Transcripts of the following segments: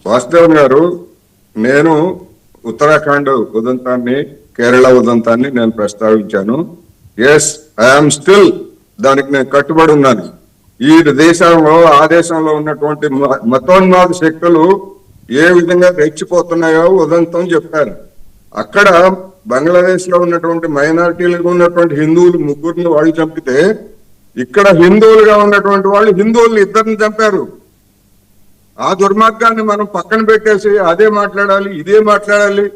వాసుదేవన్ గారు, నేను ఉత్తరాఖండ్ ఉదంతాన్ని, కేరళ ఉదంతాన్ని నేను ప్రస్తావించాను. ఎస్, ఐఎమ్ స్టిల్ దానికి నేను కట్టుబడి ఉన్నాను. ఈ దేశంలో, ఆ దేశంలో ఉన్నటువంటి మతోన్మాద శక్తులు ఏ విధంగా రెచ్చిపోతున్నాయో ఉదంతం చెప్పారు. అక్కడ బంగ్లాదేశ్ లో ఉన్నటువంటి మైనారిటీలుగా ఉన్నటువంటి హిందువులు ముగ్గురిని వాళ్ళు చంపితే, ఇక్కడ హిందువులుగా ఉన్నటువంటి వాళ్ళు హిందువుల్ని ఇద్దరిని చంపారు. ఆ దుర్మార్గాన్ని మనం పక్కన పెట్టేసి అదే మాట్లాడాలి, ఇదే మాట్లాడాలి,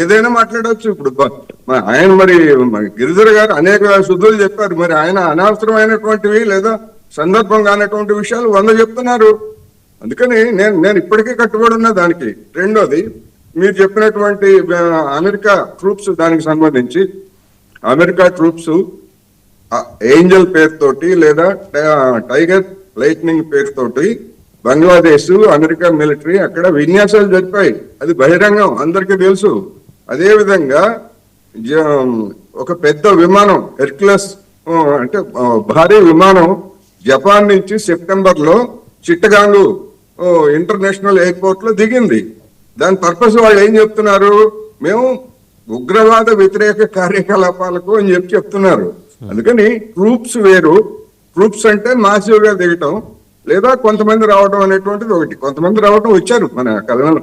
ఏదైనా మాట్లాడవచ్చు. ఇప్పుడు ఆయన మరి గిరిధర్ గారు అనేక శుద్ధులు చెప్పారు. మరి ఆయన అనవసరమైనటువంటివి లేదా సందర్భం కానటువంటి విషయాలు 100 చెప్తున్నారు. అందుకని నేను ఇప్పటికీ కట్టుబడి ఉన్నా దానికి. రెండోది, మీరు చెప్పినటువంటి అమెరికా ట్రూప్స్, దానికి సంబంధించి అమెరికా ట్రూప్స్ ఏంజల్ పేరుతోటి లేదా టైగర్ లైట్నింగ్ పేరుతోటి బంగ్లాదేశ్, అమెరికా మిలిటరీ అక్కడ విన్యాసాలు జరిపాయి. అది బహిరంగం, అందరికీ తెలుసు. అదే విధంగా ఒక పెద్ద విమానం, హెర్క్యులస్ అంటే భారీ విమానం, జపాన్ నుంచి సెప్టెంబర్ లో చిట్టగాంగ్ ఇంటర్నేషనల్ ఎయిర్పోర్ట్ లో దిగింది. దాని పర్పస్ వాళ్ళు ఏం చెప్తున్నారు? మేము ఉగ్రవాద వ్యతిరేక కార్యకలాపాలకు అని చెప్తున్నారు. అందుకని ట్రూప్స్ వేరు. ట్రూప్స్ అంటే మాసివ్ గా దిగటం లేదా కొంతమంది రావడం అనేటువంటిది ఒకటి. కొంతమంది రావడం వచ్చారు, మన కథనం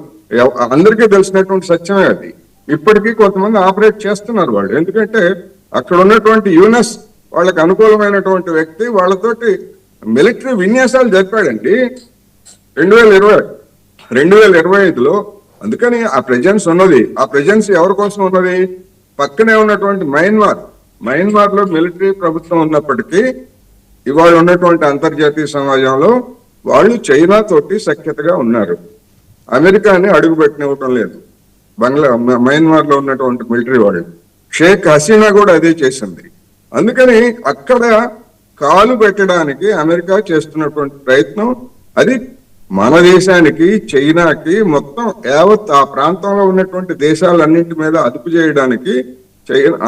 అందరికీ తెలిసినటువంటి సత్యమే అది. ఇప్పటికీ కొంతమంది ఆపరేట్ చేస్తున్నారు వాళ్ళు. ఎందుకంటే అక్కడ ఉన్నటువంటి యూనస్ వాళ్ళకి అనుకూలమైనటువంటి వ్యక్తి, వాళ్ళతోటి మిలిటరీ విన్యాసాలు జరిపాడండి 2025లో. అందుకని ఆ ప్రెజెన్స్ ఉన్నది. ఆ ప్రెజెన్స్ ఎవరి కోసం ఉన్నది? పక్కనే ఉన్నటువంటి మయన్మార్ లో మిలిటరీ ప్రభుత్వం ఉన్నప్పటికీ ఇవాళ ఉన్నటువంటి అంతర్జాతీయ సమాజంలో వాళ్ళు చైనా తోటి సఖ్యతగా ఉన్నారు. అమెరికాని అడుగు పెట్టనివ్వటం లేదు మయన్మార్ లో ఉన్నటువంటి మిలిటరీ వాళ్ళు. షేక్ హసీనా కూడా అదే చేసింది. అందుకని అక్కడ కాలు పెట్టడానికి అమెరికా చేస్తున్నటువంటి ప్రయత్నం అది మన దేశానికి, చైనాకి, మొత్తం యావత్ ఆ ప్రాంతంలో ఉన్నటువంటి దేశాలన్నింటి మీద అదుపు చేయడానికి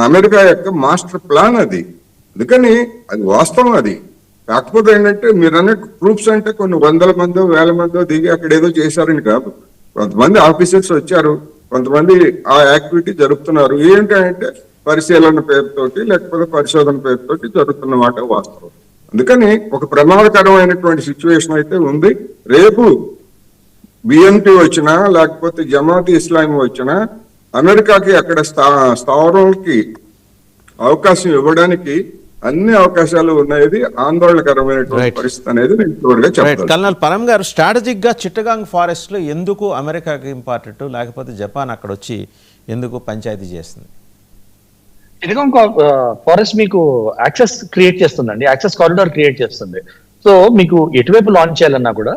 అమెరికా యొక్క మాస్టర్ ప్లాన్ అది. అందుకని అది వాస్తవం. అది కాకపోతే ఏంటంటే మీరు అన్నట్టు ట్రూప్స్ అంటే కొన్ని 100 మందో 1000 మందో దిగి అక్కడ ఏదో చేశారని కాదు. కొంతమంది ఆఫీసర్స్ వచ్చారు, కొంతమంది ఆ యాక్టివిటీ జరుపుతున్నారు. ఏంటంటే పరిశీలన పేరుతోటి లేకపోతే పరిశోధన పేరుతోటి జరుగుతున్న మాట వాస్తవం. అందుకని ఒక ప్రమాదకరమైనటువంటి సిచ్యువేషన్ అయితే ఉంది. రేపు బిఎన్పి వచ్చినా లేకపోతే జమాత్ ఇస్లామీ వచ్చినా అమెరికాకి అక్కడ స్థావరాలకి అవకాశం ఇవ్వడానికి అన్ని అవకాశాలు ఉన్నాయి. ఆందోళనకరమైనటువంటి పరిస్థితి అనేది నేను తోడుగా చెప్తాను. కల్నల్ పరం గారు, స్ట్రాటజిక్ గా చిట్టగాంగ్ ఫారెస్ట్ లో ఎందుకు అమెరికాకి ఇంపార్టెంట్, లేకపోతే జపాన్ అక్కడ వచ్చి ఎందుకు పంచాయతీ చేస్తుంది? చిట్టగాంగ్ ఫారెస్ట్ మీకు యాక్సెస్ క్రియేట్ చేస్తుందండి, యాక్సెస్ కారిడార్ క్రియేట్ చేస్తుంది. సో మీకు ఎటువైపు లాంచ్ చేయాలన్నా కూడా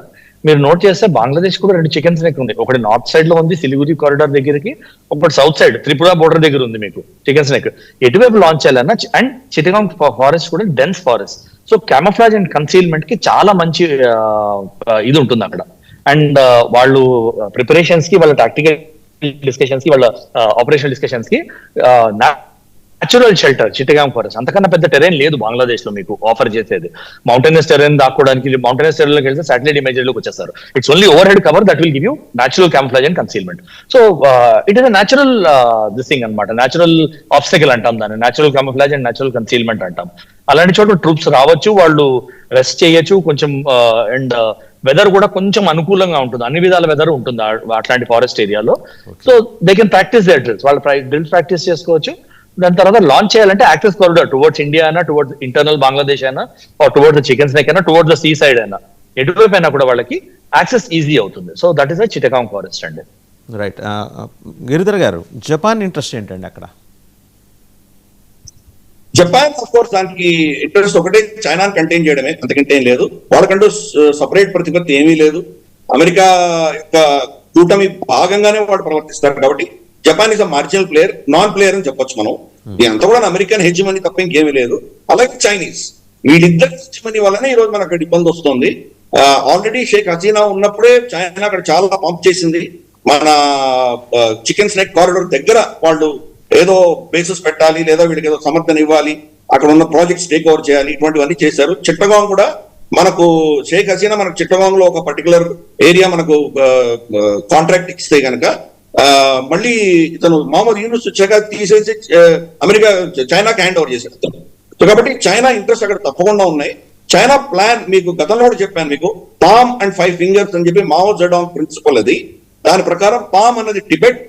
మీరు నోట్ చేస్తే బంగ్లాదేశ్ కూడా 2 చికెన్ స్నేక్ ఉంది. ఒకటి నార్త్ సైడ్ లో ఉంది సిలిగురి కారిడార్ దగ్గరికి, ఒకటి సౌత్ సైడ్ త్రిపుర బోర్డర్ దగ్గర ఉంది మీకు చికెన్ స్నేక్. ఎటువైపు లాంచ్ చేయాలన్నా, అండ్ చిట్టగాంగ్ ఫారెస్ట్ కూడా dense forest. So camouflage and concealment కి చాలా మంచి ఇది ఉంటుంది అక్కడ. అండ్ వాళ్ళు ప్రిపరేషన్స్ కి, వాళ్ళ టాక్టికల్ డిస్కషన్స్ కి, వాళ్ళ ఆపరేషనల్ డిస్కషన్స్ కి న్యాచురల్ షెల్టర్ చిట్టగాంగ్ ఫారెస్ట్. అంతకన్నా పెద్ద టెరైన్ లేదు బంగ్లాదేశ్ లో మీకు ఆఫర్ చేసేది. మౌంటైనస్ టెరైన్ దాక్కోవడానికి, మౌంటైనస్ టెరైన్ లోకి వెళ్తే సాటిలైట్ ఇమేజరీ లోకి వచ్చేస్తారు. It's only over head cover that will give you natural camouflage and concealment. So it is a natural this thing అనమాట. న్యాచురల్ ఆబ్స్టకిల్ అంటాం దాన్ని, natural camouflage and natural concealment అంటాం. అలాంటి చోట ట్రూప్స్ రావచ్చు, వాళ్ళు రెస్ట్ చేయొచ్చు కొంచెం. అండ్ వెదర్ కూడా కొంచెం అనుకూలంగా ఉంటుంది, అన్ని విధాల వెదర్ ఉంటుంది అట్లాంటి ఫారెస్ట్ ఏరియాలో. So they can practice their drills, వాళ్ళు డ్రిల్స్ ప్రాక్టీస్ చేసుకోవచ్చు. దాని తర్వాత లాంచ్ చేయాలంటే యాక్సెస్ కారిడార్ టువర్డ్స్ ఇండియా అయినా, టువర్డ్స్ ఇంటర్నల్ బంగ్లాదేశ్ అయినా, టువర్డ్స్ చికెన్ స్నేక్ అయినా, టువర్డ్స్ ద సీ సైడ్ అయినా, ఎటువైపు అయినా కూడా వాళ్ళకి యాక్సెస్ ఈజీ అవుతుంది. So that is the Chittagong forest అండి. రైట్. గిరిధర్ గారు, జపాన్ ఇంట్రెస్ట్ ఏంటండి అక్కడ? జపాన్ ఆఫ్ కోర్స్ దానికి ఇంట్రెస్ట్ ఒకటే, చైనాని కంటైన్ చేయడమే, అంతకంటే ఏం లేదు. వాళ్ళకంటూ సపరేట్ ప్రతిపత్తి ఏమీ లేదు. అమెరికా యొక్క కూటమి భాగంగానే వాడు ప్రవర్తిస్తారు కాబట్టి Japan is a marginal player, non player అని చెప్పొచ్చు మనం. అంతా కూడా అమెరికన్ హెజిమనీ తప్ప ఇంకేమీ లేదు. అలాగే చైనీస్, వీళ్ళిద్దరు హెజిమనీ వల్లనే ఈ రోజు మనకు అక్కడ ఇబ్బంది వస్తుంది. ఆల్రెడీ షేక్ హసీనా ఉన్నప్పుడే చైనా అక్కడ చాలా పంప్ చేసింది. మన చికెన్ స్నేక్ కారిడార్ దగ్గర వాళ్ళు ఏదో బేసెస్ పెట్టాలి, లేదా వీళ్ళకి ఏదో సమర్థన ఇవ్వాలి, అక్కడ ఉన్న ప్రాజెక్ట్స్ టేక్ ఓవర్ చేయాలి, ఇటువంటివన్నీ చేశారు. చిట్టగాంగ్ కూడా మనకు షేక్ హసీనా మనకు చిట్టగాంగ్ లో ఒక పర్టికులర్ ఏరియా మనకు కాంట్రాక్ట్ ఇస్తే కనుక మళ్ళీ ఇతను మహమ్మద్ యూనుస్ వచ్చాక తీసేసి అమెరికా చైనాకి హ్యాండ్ ఓవర్ చేశాడు అతను. సో కాబట్టి చైనా ఇంట్రెస్ట్ అక్కడ తప్పకుండా ఉన్నాయి. చైనా ప్లాన్ మీకు గతంలో కూడా చెప్పాను మీకు, పామ్ అండ్ 5 ఫింగర్స్ అని చెప్పి మావో జెడాంగ్ ప్రిన్సిపల్ అది. దాని ప్రకారం పామ్ అన్నది టిబెట్,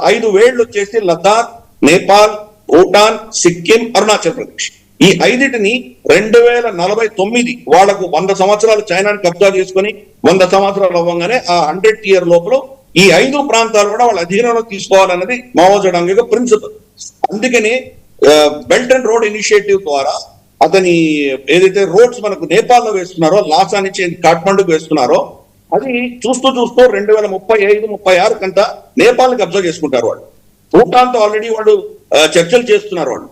5 వేళ్లు వచ్చేసి లద్దాఖ్, నేపాల్, భూటాన్, సిక్కిం, అరుణాచల్ ప్రదేశ్. ఈ 5టిని 2049 వాళ్లకు 100 సంవత్సరాలు చైనాని కబ్జా చేసుకుని 100 సంవత్సరాలు అవ్వగానే ఆ 100th ఇయర్ లోపల ఈ 5 ప్రాంతాలు కూడా వాళ్ళ అధీనంలో తీసుకోవాలన్నది మావో జెడాంగ్ యొక్క ప్రిన్సిపల్. అందుకని బెల్ట్ అండ్ రోడ్ ఇనిషియేటివ్ ద్వారా అతని ఏదైతే రోడ్స్ మనకు నేపాల్లో వేస్తున్నారో, లాసా నుంచి కాఠ్మండుకు వేస్తున్నారో, అది చూస్తూ 2035-36 కంతా నేపాల్ కబ్జా చేసుకుంటారు వాళ్ళు. భూటాన్ తో ఆల్రెడీ వాళ్ళు చర్చలు చేస్తున్నారు వాళ్ళు.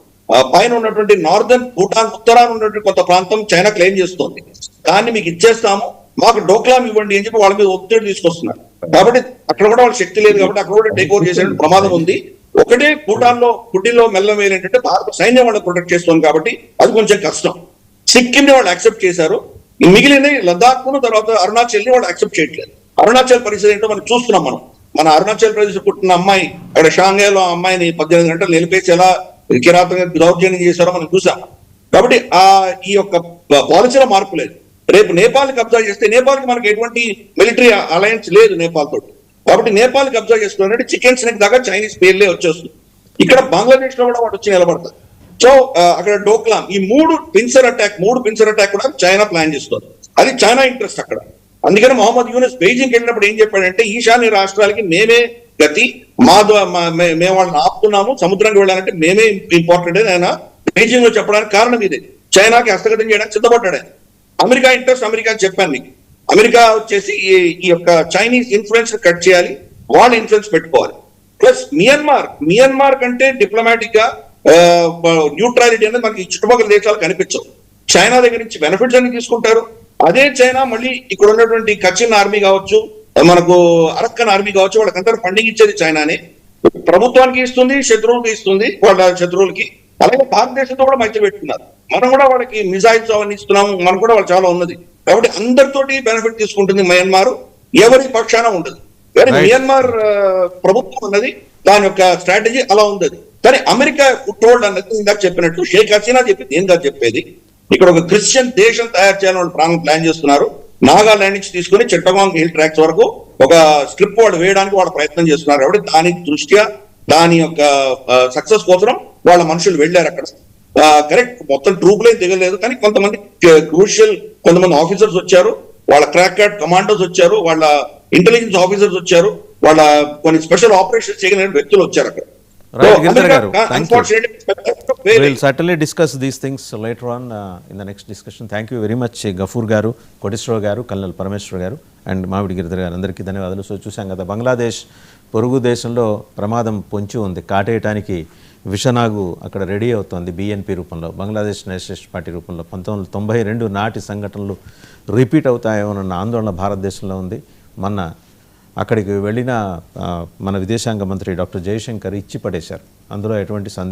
పైన ఉన్నటువంటి నార్దర్న్ భూటాన్ ఉత్తరాన ఉన్నటువంటి కొంత ప్రాంతం చైనా క్లెయిమ్ చేస్తోంది. దాన్ని మీకు ఇచ్చేస్తాము, మాకు డోక్లాం ఇవ్వండి అని చెప్పి వాళ్ళ మీద ఒత్తిడి తీసుకొస్తున్నారు. కాబట్టి అక్కడ కూడా వాళ్ళ శక్తి లేదు కాబట్టి అక్కడ కూడా టేక్ ఓవర్ చేసే ప్రమాదం ఉంది. ఒకటే భూటాన్ లో గుడ్డిలో మెల్లం ఏంటంటే భారత సైన్యం వాళ్ళని ప్రొటెక్ట్ చేస్తుంది కాబట్టి అది కొంచెం కష్టం. సిక్కిం ని వాళ్ళు యాక్సెప్ట్ చేశారు, మిగిలిన లద్దాఖ్ తర్వాత అరుణాచల్ ని వాళ్ళు యాక్సెప్ట్ చేయట్లేదు. అరుణాచల్ పరిస్థితి ఏంటో మనం చూస్తున్నాం. మన అరుణాచల్ ప్రదేశ్ పుట్టిన అమ్మాయి అక్కడ షాంఘైలో అమ్మాయిని 18 గంటలు నిలిపేసి ఎలా కిరాతగా దౌర్జన్యం చేశారో మనం చూసాం. కాబట్టి ఈ యొక్క పాలసీలో మార్పు లేదు. రేపు నేపాల్ కబ్జా చేస్తే నేపాల్ కి మనకి ఎటువంటి మిలిటరీ అలయన్స్ లేదు నేపాల్ తోటి. కాబట్టి నేపాల్ కబ్జా చేసుకున్నట్టు చికెన్ స్నేక్ దాకా చైనీస్ పేర్లే వచ్చేస్తుంది. ఇక్కడ బంగ్లాదేశ్ లో కూడా వాడు వచ్చి నిలబడుతుంది. సో అక్కడ డోక్లాం, ఈ 3 పిన్సర్ అటాక్ కూడా చైనా ప్లాన్ చేస్తుంది. అది చైనా ఇంట్రెస్ట్ అక్కడ. అందుకని మొహమ్మద్ యూనుస్ బెయిజింగ్ వెళ్ళినప్పుడు ఏం చెప్పాడంటే, ఈశాన్య రాష్ట్రాలకి మేమే గతి, మేము వాళ్ళని ఆపుతున్నాము, సముద్రానికి వెళ్ళాలంటే మేమే ఇంపార్టెంట్ అని ఆయన బెయిజింగ్ లో చెప్పడానికి కారణం ఇదే. చైనాకి హస్తగతం చేయడానికి సిద్ధపడ్డాడు ఆయన. అమెరికా ఇంట్రెస్ట్ అమెరికా చెప్పాను మీకు. అమెరికా వచ్చేసి ఈ యొక్క చైనీస్ ఇన్ఫ్లుయెన్స్ కట్ చేయాలి, వాళ్ళ ఇన్ఫ్లుయెన్స్ పెట్టుకోవాలి. ప్లస్ మియన్మార్ కంటే డిప్లొమాటిక్ గా న్యూట్రాలిటీ అనేది మనకి చుట్టుపక్కల దేశాలు కనిపించవు. చైనా దగ్గర నుంచి బెనిఫిట్స్ అన్ని తీసుకుంటారు. అదే చైనా మళ్ళీ ఇక్కడ ఉన్నటువంటి కచిన్ ఆర్మీ కావచ్చు, మనకు అరక్కన్ ఆర్మీ కావచ్చు, వాళ్ళకంతా ఫండింగ్ ఇచ్చేది చైనానే. ప్రభుత్వానికి ఇస్తుంది, శత్రువులకి ఇస్తుంది, వాళ్ళ శత్రువులకి. అలాగే భారతదేశంతో కూడా మైత్రి పెట్టుకున్నారు. మనం కూడా వాళ్ళకి మిజైల్స్ అవన్నీ ఇస్తున్నాము, మనకు కూడా వాళ్ళు చాలా ఉన్నది. కాబట్టి అందరితోటి బెనిఫిట్ తీసుకుంటుంది మయన్మార్, ఎవరి పక్షాన ఉండదు. కానీ మియన్మార్ ప్రభుత్వం అన్నది దాని యొక్క స్ట్రాటజీ అలా ఉంది. కానీ అమెరికా టోల్డ్ అన్నది ఇందాక చెప్పినట్టు షేక్ హసీనా చెప్పింది ఏం కాదు చెప్పేది. ఇక్కడ ఒక క్రిస్టియన్ దేశం తయారు చేయాలని వాళ్ళు ప్లాన్ చేస్తున్నారు. నాగాలాండ్ నుంచి తీసుకుని చిట్టగాంగ్ హిల్ ట్రాక్స్ వరకు ఒక స్ట్రిప్ వాడు వేయడానికి వాళ్ళు ప్రయత్నం చేస్తున్నారు. కాబట్టి దాని దృష్ట్యా దాని యొక్క సక్సెస్ కోసం వాళ్ళ మనుషులు వెళ్ళారు అక్కడ. కరెక్ట్, మొత్తం ట్రూప్లే దిగలేదు, కానీ కొంతమంది క్రూషియల్ కొంతమంది ఆఫీసర్స్ వచ్చారు, వాళ్ళ క్రాక్ కార్డ్ కమాండోస్ వచ్చారు, వాళ్ళ ఇంటెలిజెన్స్ ఆఫీసర్స్ వచ్చారు, వాళ్ళ కొన్ని స్పెషల్ ఆపరేషన్స్ చేయగలిగిన వ్యక్తులు వచ్చారు అక్కడ. Right, Girdhar garu, we'll certainly discuss these things later on in the next discussion. Thank you very much Gafur garu, Kodishwar garu, Colonel Parameshwar garu and Mavidi Girdhar garu, andariki ధన్యవాదాలు. So చూసాం కదా, బంగ్లాదేశ్ పొరుగు దేశంలో ప్రమాదం పొంచి ఉంది, కాటేయటానికి విషనాగు అక్కడ ready అవుతోంది BNP రూపంలో, బంగ్లాదేశ్ నేషనలిస్ట్ పార్టీ రూపంలో. 1992 నాటి సంఘటనలు రిపీట్ అవుతాయోనన్న ఆందోళన భారతదేశంలో ఉంది. మొన్న అక్కడికి వెళ్ళిన మన విదేశాంగ మంత్రి డాక్టర్ జయశంకర్ ఇచ్చి పడేశారు, అందులో ఎటువంటి సందేహం